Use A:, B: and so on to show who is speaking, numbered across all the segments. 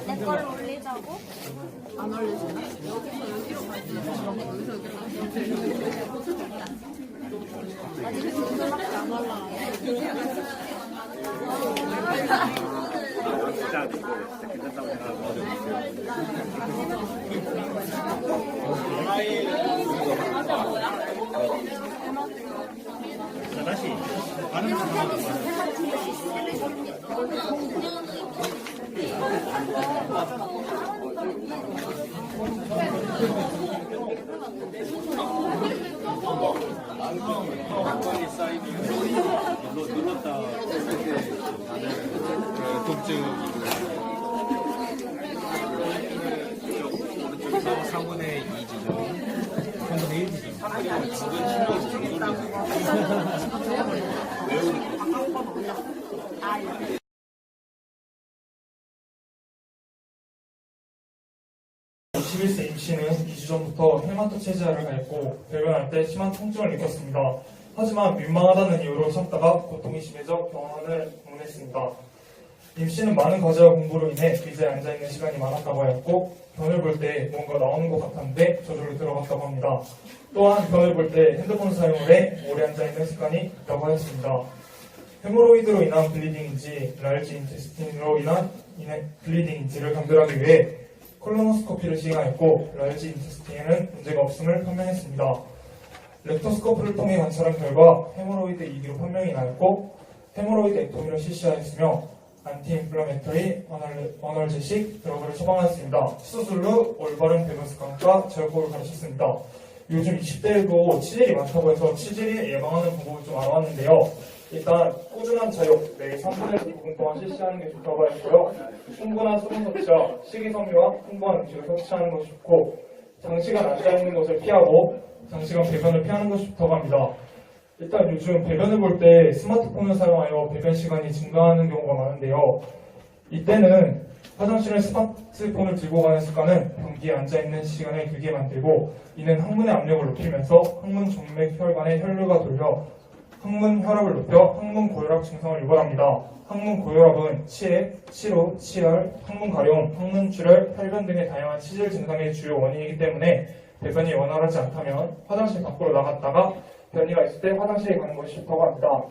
A: 내 거를 올리자고?
B: 안 올려주나? 여기서 여기로 갈 때, 여기서 여기로 아직 그거밖에 안 올라가요.
C: 진짜 괜찮다고 생각하고 다시 반응 눌렀다 통증 오른쪽에서 3분의 2 지점 3분의 1 지점
D: (21세) 임씨는 2주 전부터 헤마토 체지아를 가했고 배변할 때 심한 통증을 느꼈습니다. 하지만 민망하다는 이유로 참다가 고통이 심해져 병원을 방문했습니다. 임씨는 많은 과제와 공부로 인해 의자에 앉아있는 시간이 많았다고 하였고 변을 볼 때 뭔가 나오는 것 같았는데 저절로 들어갔다고 합니다. 또한 변을 볼 때 핸드폰 사용을 해 오래 앉아있는 습관이 있다고 하였습니다. 헤모로이드로 인한 블리딩인지 라일지 인테스틴으로 인한 블리딩인지를 감별하기 위해 콜로노스코피를 시행하였고 라일지 인테스틴에는 문제가 없음을 판명했습니다. 렉토스코프를 통해 관찰한 결과 헤모로이드 2기로 판명이 나였고 헤모로이드 액토미를 실시하였으며 안티인플라메터리 어널제식 드러그를 처방하였습니다. 수술 후 올바른 배변 습관과 제어법을 가르쳤습니다. 요즘 20대에도 치질이 많다고 해서 치질을 예방하는 방법을 좀 알아봤는데요. 일단 꾸준한 자욕, 매일 3분에서 2분 동안 실시하는 게 좋다고 했고요. 충분한 수분 섭취와 식이섬유와 풍부한 음식을 섭취하는 것이 좋고 장시간 앉아있는 것을 피하고 장시간 배변을 피하는 것이 좋다고 합니다. 일단 요즘 배변을 볼 때 스마트폰을 사용하여 배변 시간이 증가하는 경우가 많은데요. 이때는 화장실에 스마트폰을 들고 가는 습관은 변기에 앉아있는 시간을 길게 만들고 이는 항문의 압력을 높이면서 항문 정맥 혈관의 혈류가 돌려 항문 혈압을 높여 항문 고혈압 증상을 유발합니다. 항문 고혈압은 치액, 치로, 치열, 항문 가려움, 항문 출혈, 혈변 등의 다양한 치질 증상의 주요 원인이기 때문에 배변이 원활하지 않다면 화장실 밖으로 나갔다가 변이가 있을 때 화장실에 가는 것이 좋다고 합니다.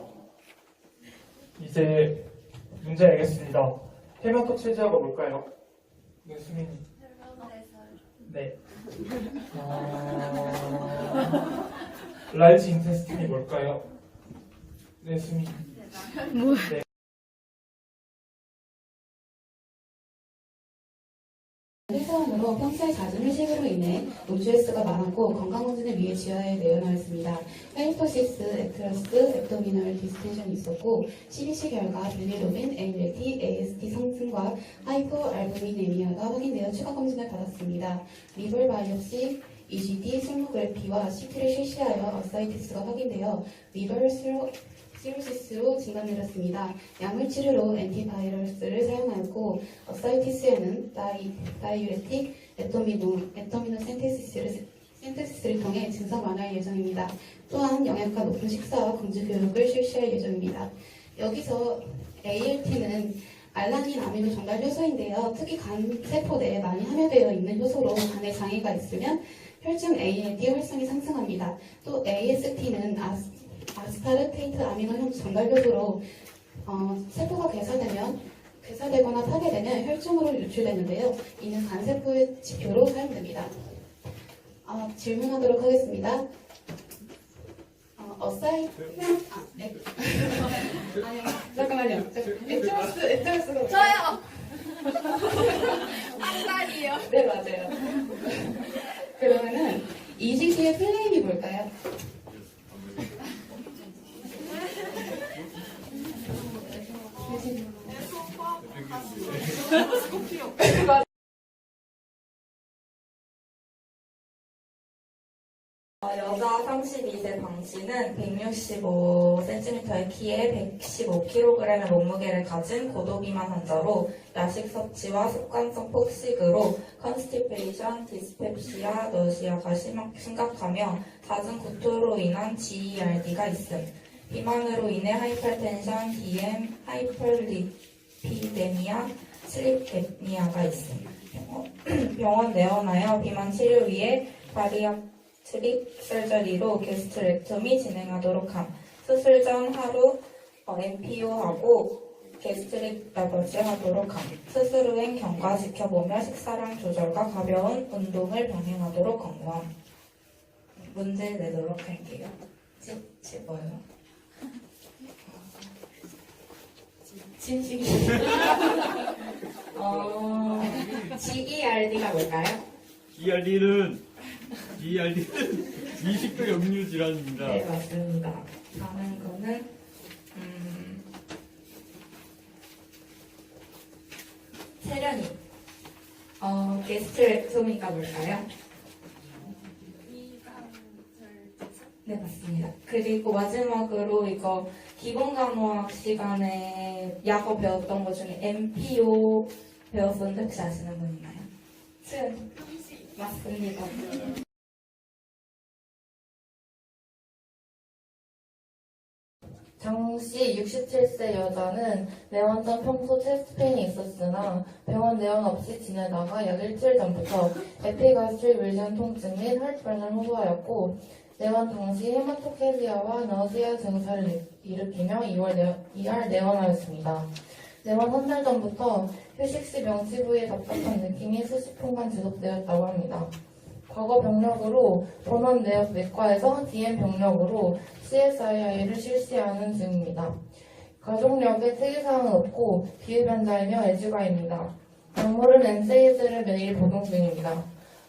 D: 이제 문제 내겠습니다. 헤마토 체지아가 뭘까요? 네, 수민이. 네. 라이지 인테스틴이 뭘까요? 네, 수민이. 네.
E: 회사원으로 평소에 잦은 회식으로 인해 노즈웨스가 많았고 건강검진을 위해 지하에 내원하였습니다. 헬리토시스, 액트러스, 앱도미널 디스텐션이 있었고 CBC 결과 빌리루빈, ALT, AST 상승과 하이포알부미네미아가 확인되어 추가 검진을 받았습니다. 리벌 바이옵시, EGD, 솔모그래피와 CT를 실시하여 어사이티스가 확인되어 리벌 시로시스로 진단내렸습니다. 약물 치료로 엔티바이러스를 사용하였고 어사이티스에는 다이유레틱 에토미노 센테시스를 통해 증상 완화할 예정입니다. 또한 영양가 높은 식사와 금주 교육을 실시할 예정입니다. 여기서 ALT는 알라닌 아미노 전달 효소인데요. 특히 간 세포 내에 많이 함유되어 있는 효소로 간에 장애가 있으면 혈중 ALT 활성이 상승합니다. 또 AST는 아스파르테이트 아미노 전달 효소로 세포가 괴사되거나 파괴되면 혈중으로 유출되는데요. 이는 간세포의 지표로 사용됩니다. 질문하도록 하겠습니다. 잠깐만요. 액트러스가
B: 저요! 쌍다리요.
E: 네, 맞아요. 그러면은 EGD의 플레임이 뭘까요?
F: 여자 32세 방 씨는 165cm의 키에 115kg의 몸무게를 가진 고도비만 환자로 야식 섭취와 습관성 폭식으로 컨스티페이션, 디스펩시아, 너시아가 심각하며 잦은 구토로 인한 GERD가 있음. 비만으로 인해 하이퍼텐션, DM, 하이퍼리피데미아, 슬립 앱니아가 있음. 병원 내원하여 비만 치료 위해 바리아트릭 설저리로 게스트렉토미 진행하도록 함. 수술 전 하루 MPO하고 게스트릭 라버지 하도록 함. 수술 후엔 경과 지켜보며 식사량 조절과 가벼운 운동을 병행하도록 권고함. 문제 내도록 할게요. 뭐요? 진식이 GERD가 뭘까요?
C: GERD는 미식도 역류 질환입니다.
F: 네, 맞습니다. 다음 거는 세련이 게스트렉토미가 뭘까요? 네, 맞습니다. 그리고 마지막으로 이거 기본간호학 시간에 약어 배웠던 것 중에 MPO 배웠었는데 혹시 아시는 분 있나요? 맞습니다.
G: 장씨 67세 여자는 내원 전 평소 체스트페인이 있었으나 병원 내원 없이 지내다가 약 일주일 전부터 에피가스트릭 윌전 통증 및 혈변을 호소하였고 내원 당시 헤마토케리아와 너시아 증세를 일으키며 2월 내원하였습니다. 내원 한 달 전부터 휴식 시 명치 부위에 답답한 느낌이 수십 분간 지속되었다고 합니다. 과거 병력으로 본원 내역 내과에서 DM 병력으로 CSIR을 실시하는 중입니다. 가족력에 특이사항은 없고 비흡연자이며 애주가입니다. 약물은 엔세이즈를 매일 복용 중입니다.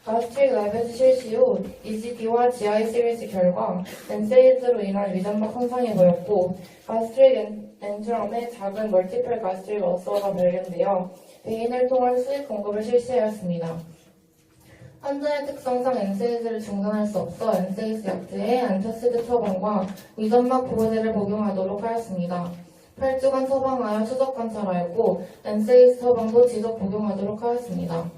G: 가스트릭 라베즈 실시 후 ECD와 GI 시리즈 결과 엔세이즈로 인한 위점막 손상이 보였고 가스트릭 엔트럼에 작은 멀티플 가스트릭 어서가 발견되어 베인을 통한 수액 공급을 실시하였습니다. 환자의 특성상 엔세이즈를 중단할 수 없어 엔세이즈 약제에 안타시드 처방과 위점막 보호제를 복용하도록 하였습니다. 8주간 처방하여 추적 관찰하였고 엔세이즈 처방도 지속 복용하도록 하였습니다.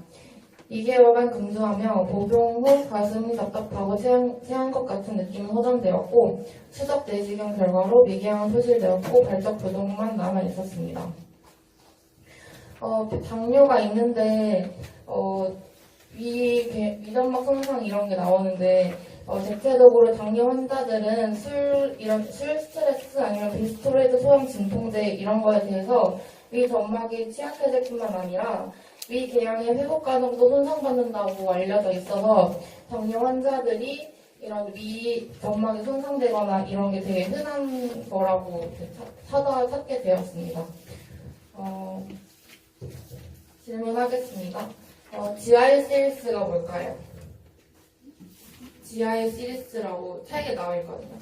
G: 2개월간 금주하며 복용 후 가슴이 답답하고 체한 것 같은 느낌이 호전되었고 추적 내시경 결과로 미개항은 소실되었고 발적 부종만 남아 있었습니다. 당뇨가 있는데 위점막 손상 이런 게 나오는데 대체적으로 당뇨 환자들은 술 스트레스 아니면 비스토레이드 소형 진통제 이런 거에 대해서 위점막이 취약해질 뿐만 아니라 위궤양의 회복 과정도 손상받는다고 알려져 있어서 당뇨 환자들이 이런 위점막이 손상되거나 이런 게 되게 흔한 거라고 찾게 되었습니다. 질문하겠습니다. GI 시리스가 뭘까요? GI 시리스라고 책에 나와 있거든요.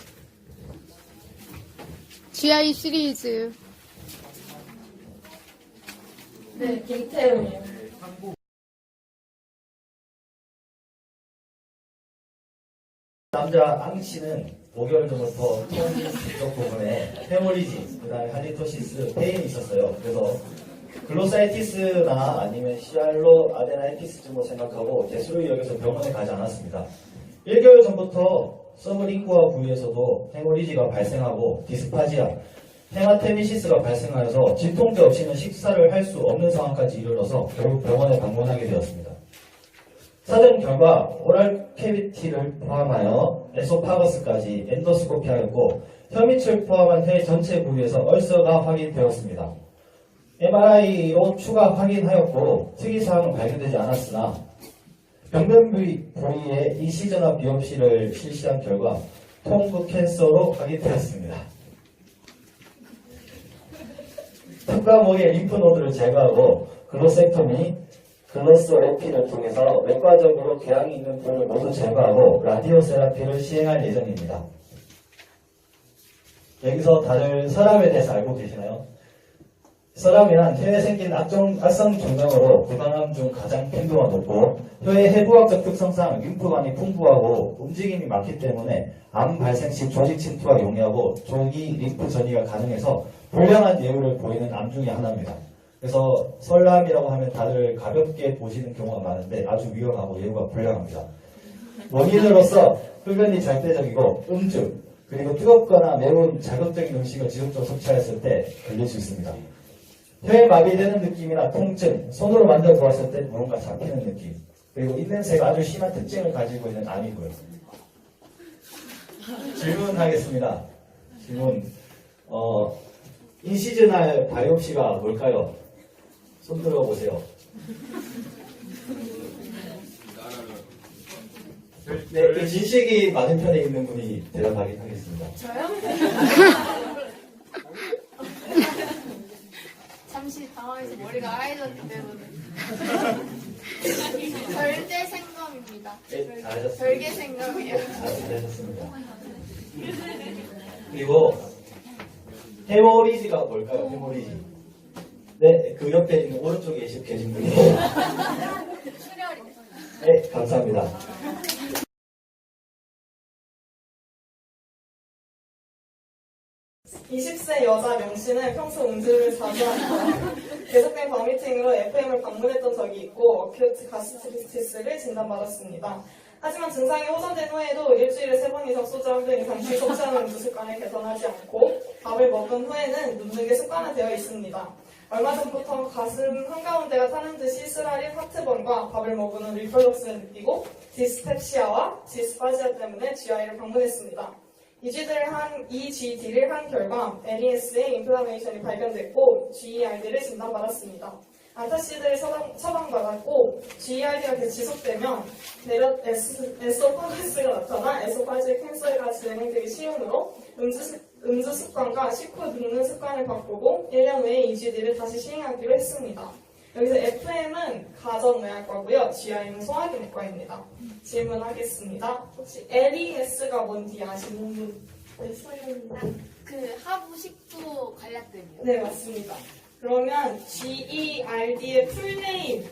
B: GI 시리즈.
G: 네, 김태훈이요.
H: 남자 앙씨는 5개월 전부터 톤 쪽 부분에 헤모리지, 그 다음에 할리토시스, 페인이 있었어요. 그래서 글로사이티스나 아니면 시알로 아데나이티스쯤으로 생각하고 대수로 여겨서 병원에 가지 않았습니다. 1개월 전부터 서브링구아 부위에서도 헤모리지가 발생하고 디스파지아, 헤마테미시스가 발생하여서 진통제 없이는 식사를 할 수 없는 상황까지 이르러서 결국 병원에 방문하게 되었습니다. 사전 결과 오랄 캐비티를 포함하여 에소파거스까지 엔도스코피하였고 혀밑을 포함한 혀 전체 부위에서 얼서가 확인되었습니다. MRI로 추가 확인하였고 특이사항은 발견되지 않았으나 병변 부위에 이시전화 비옵시를 실시한 결과 통구 캔서로 확인되었습니다. 턱과 목의 림프노드를 제거하고 글로섹토미, 글로스레피를 통해서 외과적으로 궤양이 있는 부분을 모두 제거하고 라디오세라피를 시행할 예정입니다. 여기서 다들 서랍에 대해서 알고 계시나요? 설암이란 혀에 생긴 악성 종양으로 부강암 중 가장 빈도가 높고 혀의 해부학적 특성상 림프관이 풍부하고 움직임이 많기 때문에 암 발생 시 조직 침투가 용이하고 조기 림프 전이가 가능해서 불량한 예후를 보이는 암 중에 하나입니다. 그래서 설암이라고 하면 다들 가볍게 보시는 경우가 많은데 아주 위험하고 예후가 불량합니다. 원인으로서 흡연이 절대적이고 음주 그리고 뜨겁거나 매우 자극적인 음식을 지속적으로 섭취했을 때 걸릴 수 있습니다. 혀에 마비되는 느낌이나 통증, 손으로 만져보았을 때 뭔가 잡히는 느낌, 그리고 입냄새가 아주 심한 특징을 가지고 있는 암이고요. 질문하겠습니다. 질문. 인시즈널 바이옵시가 뭘까요? 손 들어보세요. 네, 그 진식이 맞은편에 있는 분이 대답하긴 하겠습니다.
B: 잠시 당황해서 머리가 하얘졌기 때문에.
A: 절대 생검입니다.
H: 네, 잘하셨습니다.
A: 별개 생검이에요.
H: 잘하셨습니다. 그리고 헤모리지가 뭘까요? 헤모리지. 네, 그 옆에 있는 오른쪽에 계신 분이에요. 네, 감사합니다.
I: 20세 여자 명씨는 평소 음주를 자주 합니다. 계속된 밤미팅으로 FM을 방문했던 적이 있고 어큐트 가스트리티스를 진단받았습니다. 하지만 증상이 호전된 후에도 일주일에 3번 이상 소주 한 병 이상씩 섭취하는 음주 습관을 개선하지 않고 밥을 먹은 후에는 눕는 게 습관화되어 있습니다. 얼마 전부터 가슴 한가운데가 타는 듯이 쓰라린 하트번과 밥을 먹은 후 리플럭스를 느끼고 디스펩시아와 디스파지아 때문에 GI를 방문했습니다. EGD를 한 결과 LES의 인플라메이션이 발견됐고 GERD를 진단받았습니다. 안타시드를 처방받았고 GERD가 계속 지속되면 내려 에소파거스가 나타나 에소파지 캔서가 진행되기 쉬우므로 음주 습관과 식후 눕는 습관을 바꾸고 1년 후에 EGD를 다시 시행하기로 했습니다. 여기서 FM은 가정의학과고요. GI는 소화기내과입니다. 질문하겠습니다. 혹시 LES가 뭔지 아시는 분 있어요?
B: 그 하부 식도 관략근이요.
I: 네, 맞습니다. 그러면 GERD의 풀네임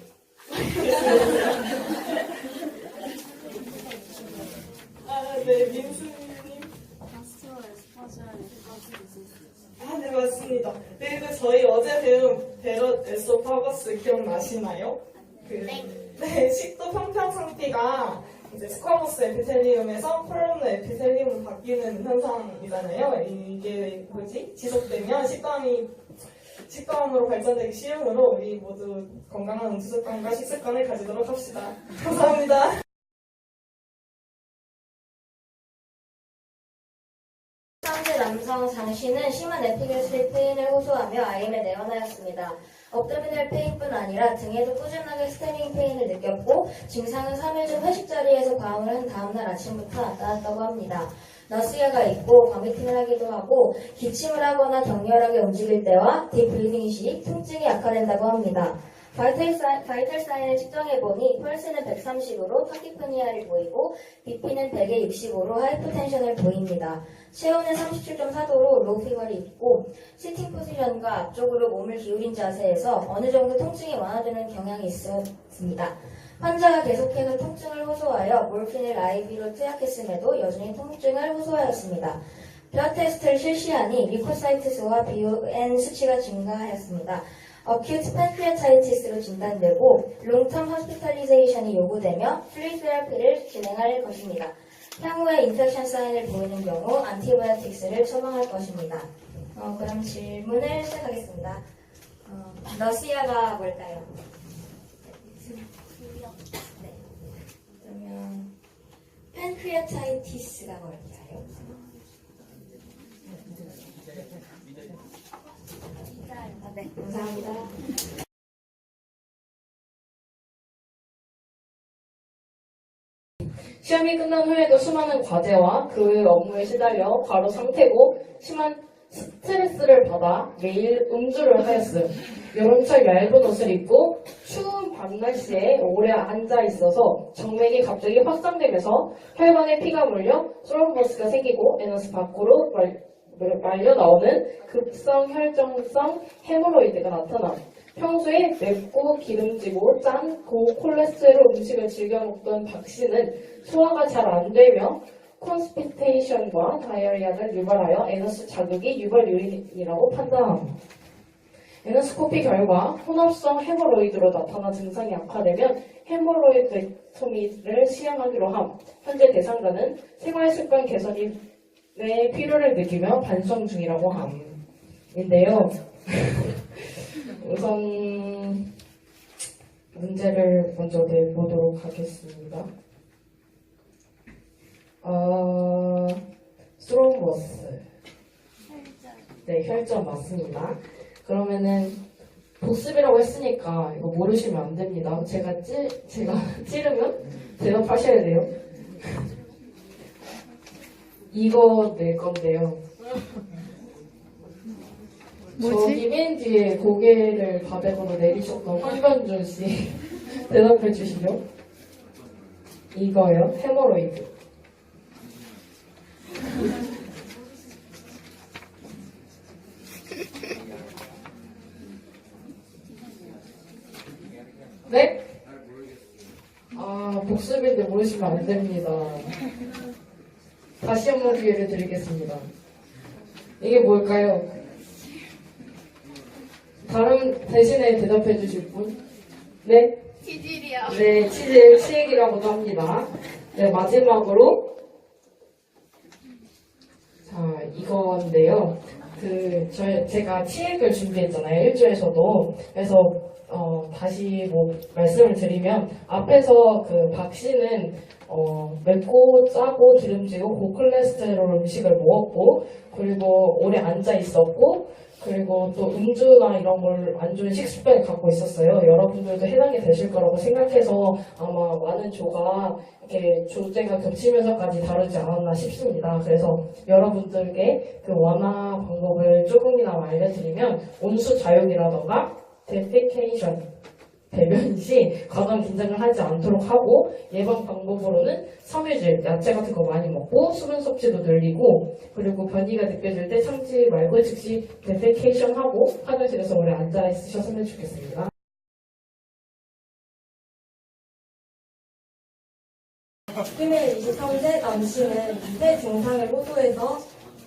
I: 네, 민수님. 네, 맞습니다. 그리고 저희 어제 배운 베럿 에소파거스 기억나시나요? 네, 식도 평평상피가 이제 스쿼머스 에피텔리움에서 콜럼너 에피텔리움으로 바뀌는 현상이잖아요. 이게 지속되면 식도암으로 발전되기 쉬우므로 우리 모두 건강한 음주 습관과 식습관을 가지도록 합시다. 감사합니다.
A: 30대 남성 장 씨는 심한 에피게스리 페인을 호소하며 IM에 내원하였습니다. 업도미널 페인뿐 아니라 등에도 꾸준하게 스태밍 페인을 느꼈고 증상은 3일 전 회식 자리에서 과음을 한 다음날 아침부터 나타났다고 합니다. 너스야가 있고 밤미팅을 하기도 하고 기침을 하거나 격렬하게 움직일 때와 딥브리딩 시 통증이 악화된다고 합니다. 바이탈 사인을 측정해보니 펄스는 130으로 타키프니아를 보이고 BP는 100에 65로 하이퍼텐션을 보입니다. 체온은 37.4도로 로우 피버를 있고 시팅 포지션과 앞쪽으로 몸을 기울인 자세에서 어느 정도 통증이 완화되는 경향이 있었습니다. 환자가 계속해서 통증을 호소하여 몰핀을 IV로 투약했음에도 여전히 통증을 호소하였습니다. 뼈 테스트를 실시하니 리코사이트스와 BON 수치가 증가하였습니다. 어큐트 팬크리아타이티스로 진단되고 롱텀 호스피탈리제이션이 요구되며 플루이드 테라피를 진행할 것입니다. 향후에 인펙션 사인을 보이는 경우 안티바이오틱스를 처방할 것입니다. 그럼 질문을 시작하겠습니다. 너시아가 뭘까요? 네. 그러면 팬크리아타이티스가 뭘까요? 네, 감사합니다.
F: 시험이 끝난 후에도 수많은 과제와 그 업무에 시달려 과로 상태고 심한 스트레스를 받아 매일 음주를 하였음. 여름철 얇은 옷을 입고 추운 밤 날씨에 오래 앉아 있어서 정맥이 갑자기 확산되면서 혈관에 피가 몰려 스럼버스가 생기고 에너스 밖으로 말려 나오는 급성 혈정성 헤모로이드가 나타나 평소에 맵고 기름지고 짠 고콜레스테롤 음식을 즐겨 먹던 박 씨는 소화가 잘 안 되며 콘스피테이션과 다이어리아를 유발하여 에너스 자극이 유발 요인이라고 판단합니다. 에너스코피 결과 혼합성 헤모로이드로 나타나 증상이 악화되면 헤모로이드액토미를 시행하기로 함. 현재 대상자는 생활습관 개선에 필요를 느끼며 반성 중이라고 함인데요. 우선 문제를 먼저 내보도록 하겠습니다. 스트롬버스. 네, 혈전 맞습니다. 그러면은 보습이라고 했으니까 이거 모르시면 안 됩니다. 제가 찌르면 대답하셔야 돼요. 이거 낼 건데요. 저기 맨 뒤에 고개를 바닥으로 내리셨던 황변준 씨 대답해 주시죠. 이거요. 헤모로이드. 네? 복습인데 모르시면 안 됩니다. 다시 한번 기회를 드리겠습니다. 이게 뭘까요? 다른 대신에 대답해 주실 분? 네?
B: 치질이요.
F: 네, 치질 치액이라고도 합니다. 네, 마지막으로 자, 이건데요. 제가 치액을 준비했잖아요. 1조에서도. 그래서 다시 말씀을 드리면 앞에서 박 씨는 맵고 짜고 기름지고 고콜레스테롤 음식을 먹었고 그리고 오래 앉아 있었고 그리고 또 음주나 이런 걸 안 좋은 식습관을 갖고 있었어요. 여러분들도 해당이 되실 거라고 생각해서 아마 많은 조가 이렇게 조제가 겹치면서까지 다루지 않았나 싶습니다. 그래서 여러분들께 그 완화 방법을 조금이나마 알려드리면 온수 자욕이라던가 데피케이션 배변 시 과도한 긴장을 하지 않도록 하고 예방 방법으로는 섬유질, 야채 같은 거 많이 먹고 수분 섭취도 늘리고 그리고 변이가 느껴질 때 참지 말고 즉시 데피케이션 하고 화장실에서 오래 앉아 있으셨으면 좋겠습니다.
A: 피메일 23세 남씨는 폐 증상을 호소해서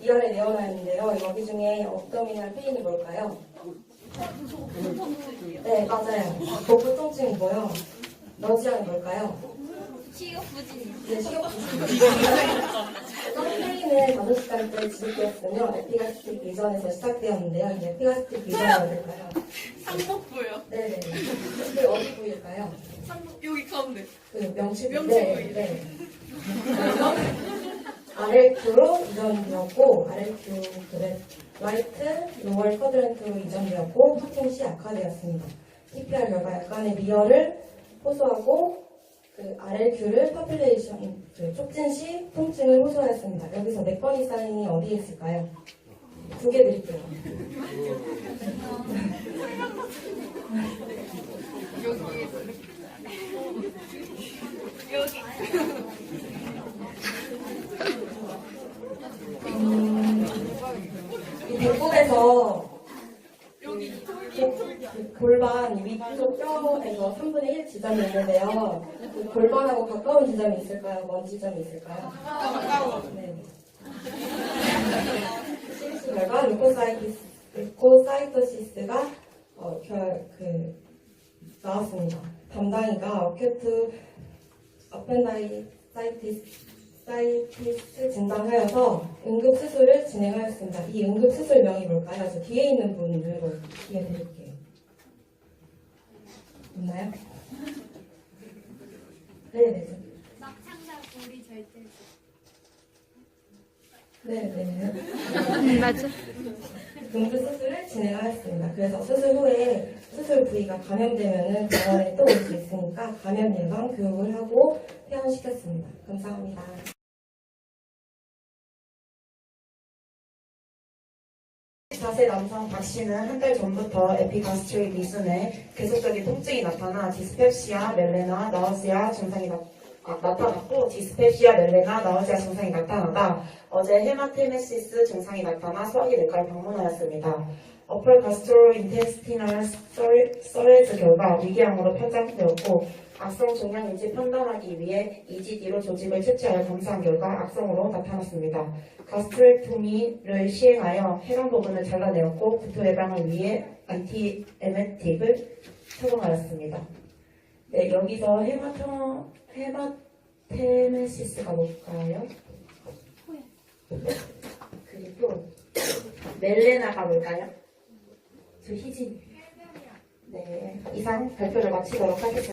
A: 이 아래 내어놨는데요. 여기 중에 업도미널 페인이 뭘까요? 네, 맞아요. 복부 통증이고요. 너지아는 뭘까요?
B: 식욕부진이요.
A: 네, 식욕부진. 페인은 5시간 때 지속되었으며 에피가스틱 이전에서 시작되었는데요. 이 에피가스틱 이전이 어딜까요?
B: 상복부요.
A: 네네. 그 어디 부위일까요?
B: 여기 가운데.
A: 그 명치 부위.
B: 명치
A: 네,
B: 부위.
A: 네. 그래서 RLQ로 이전되었고 RLQ 라이트 로월 쿼드런트로 이전되었고 확진 시 악화되었습니다. TPR 결과 약간의 미열을 호소하고 그 RLQ를 파퓰레이션 촉진 시 통증을 호소하였습니다. 여기서 맥버니 사인이 어디에 있을까요? 2개 드릴게요.
B: 여기.
A: 이 배꼽에서 골반 위쪽 뼈에서 3분의 1 지점이 있는데요. 그 골반하고 가까운 지점이 있을까요? 먼 지점이 있을까요?
B: 가까워.
A: 네. CBC 결과 루코사이토시스가 나왔습니다. 담당이가 어큐트 어펜다이사이티스 진단하여서 응급수술을 진행하였습니다. 이 응급수술명이 뭘까요? 저 뒤에 있는 분을 기회 드릴게요. 있나요? 네네.
B: 막창자 우리 절대.
A: 네네.
B: 맞아.
A: 응급수술을 진행하였습니다. 그래서 수술 후에 수술 부위가 감염되면은 병원에 또 올 수 있으니까 감염 예방 교육을 하고 퇴원시켰습니다. 감사합니다.
J: 4세 남성 박 씨는 한 달 전부터 에피가스트릭 리슨에 계속적인 통증이 나타나 디스펩시아, 멜레나, 나우시아 증상이 나타났고 디스페시아, 멜레나, 나우지아 증상이 나타나다 어제 헤마테메시스 증상이 나타나 소화기 내과에 방문하였습니다. 어플 가스트로인테스티널 서레즈 결과 위궤양으로 판정되었고 악성 종양인지 판단하기 위해 EGD로 조직을 채취하여 검사한 결과 악성으로 나타났습니다. 가스트렉토미를 시행하여 해당 부분을 잘라내었고 구토 예방을 위해 안티에메틱을 처방하였습니다. 네, 여기서 헤마테메시스가 뭘까요? 그리고 멜레나가 뭘까요? 저 희진. 네, 이상 발표를 마치도록 하겠습니다.